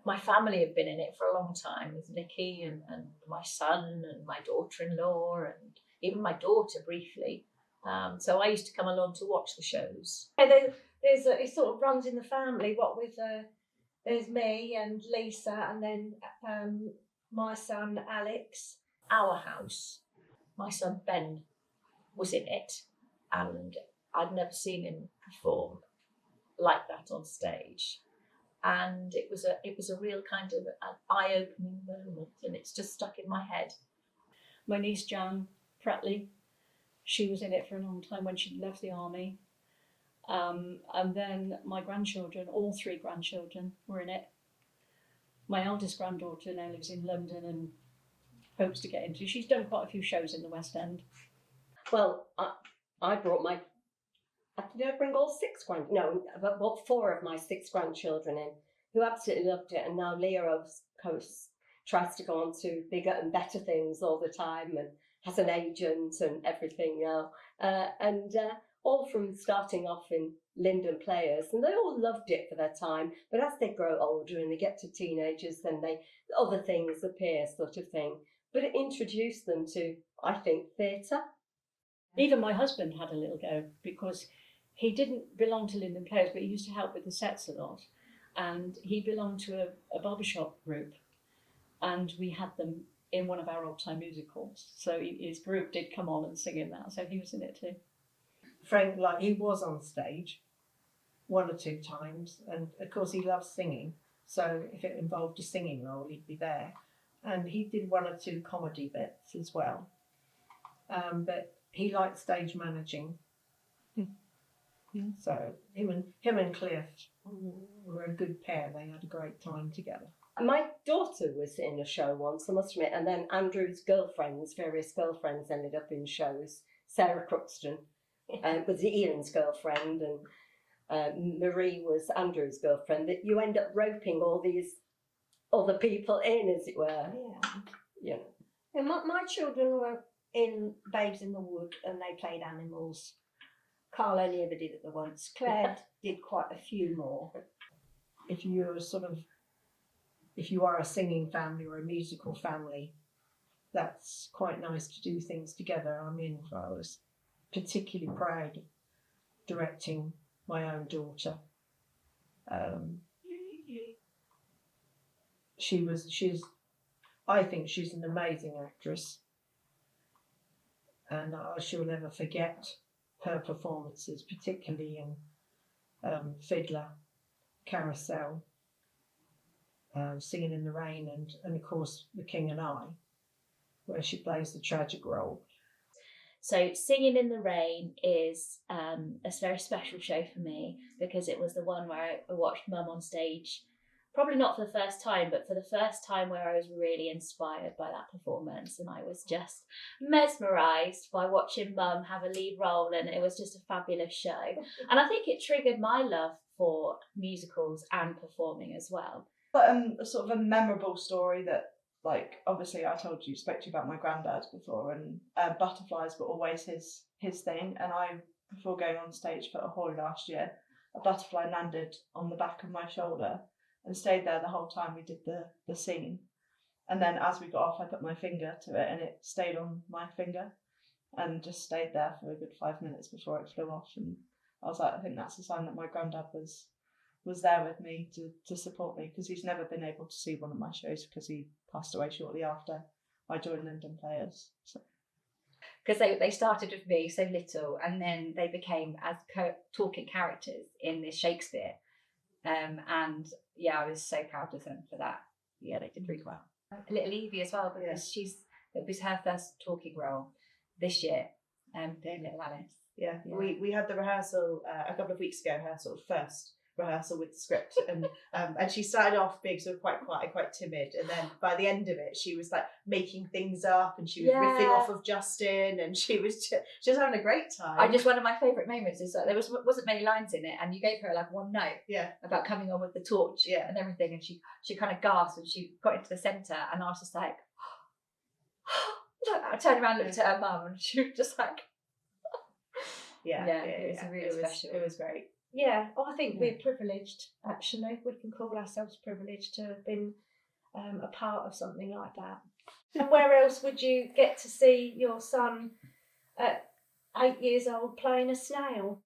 My family have been in it for a long time, with Nikki and my son and my daughter-in-law and even my daughter briefly. So I used to come along to watch the shows. It sort of runs in the family. What with there's me and Lisa, and then my son Alex. Our house, my son Ben was in it, and I'd never seen him perform like that on stage. And it was a real kind of an eye-opening moment, and it's just stuck in my head. My niece Jan Pratley, she was in it for a long time when she left the army. And then my grandchildren, all 3 grandchildren, were in it. My eldest granddaughter now lives in London and hopes to get into. She's done quite a few shows in the West End. Well, I brought my. Did I bring all 6 No, but brought 4 of my 6 grandchildren in, who absolutely loved it. And now Leah, of course, tries to go on to bigger and better things all the time, and has an agent and everything now. All from starting off in Lynden Players, and they all loved it for their time. But as they grow older and they get to teenagers, then other things appear, sort of thing. But it introduced them to, I think, theatre. Even my husband had a little go, because he didn't belong to Lynden Players, but he used to help with the sets a lot. And he belonged to a barbershop group, and we had them in one of our old-time musicals. So his group did come on and sing in that, so he was in it too. Frank, he was on stage 1 or 2 times, and of course he loves singing, so if it involved a singing role, he'd be there. And he did 1 or 2 comedy bits as well. But he liked stage managing. So him and Cliff were a good pair. They had a great time together. My daughter was in a show once, I must admit, and then Andrew's various girlfriends ended up in shows. Sarah Cruxton was Ian's girlfriend, and Marie was Andrew's girlfriend. That you end up roping all these other people in, as it were. Yeah. And my children were in Babes in the Wood, and they played animals. Carl only ever did it the once. Claire did quite a few more. If you are a singing family or a musical family, that's quite nice to do things together. I mean, I was particularly proud directing my own daughter. I think she's an amazing actress, and I shall never forget her performances, particularly in Fiddler, Carousel, Singing in the Rain, and of course The King and I, where she plays the tragic role. So Singing in the Rain is a very special show for me, because it was the one where I watched Mum on stage, probably not for the first time, but for the first time where I was really inspired by that performance, and I was just mesmerised by watching Mum have a lead role, and it was just a fabulous show. And I think it triggered my love for musicals and performing as well. But a sort of a memorable story that, obviously I spoke to you about my granddad before, and butterflies were always his thing. And before going on stage for Ahoy last year, a butterfly landed on the back of my shoulder and stayed there the whole time we did the scene. And then as we got off, I put my finger to it, and it stayed on my finger and just stayed there for a good 5 minutes before it flew off. And I was like, I think that's a sign that my granddad was there with me to support me, because he's never been able to see one of my shows because he passed away shortly after I joined Lynden Players. Because they started with me so little, and then they became as talking characters in this Shakespeare. And yeah, I was so proud of them for that. Yeah, they did really well. Little Evie as well, because it was her first talking role this year, doing Little Alice. Yeah. We had the rehearsal a couple of weeks ago, her sort of first rehearsal with the script, and she started off being sort of quite quiet, quite timid, and then by the end of it she was making things up, and she was riffing off of Justin, and she was having a great time. One of my favourite moments is there wasn't many lines in it, and you gave her one note about coming on with the torch and everything, and she kind of gasped when she got into the centre, and I was just like I turned around and looked at her mum, and she was just like it was really special. It was great. Yeah, I think we're privileged, actually. We can call ourselves privileged to have been a part of something like that. And where else would you get to see your son at 8 years old playing a snail?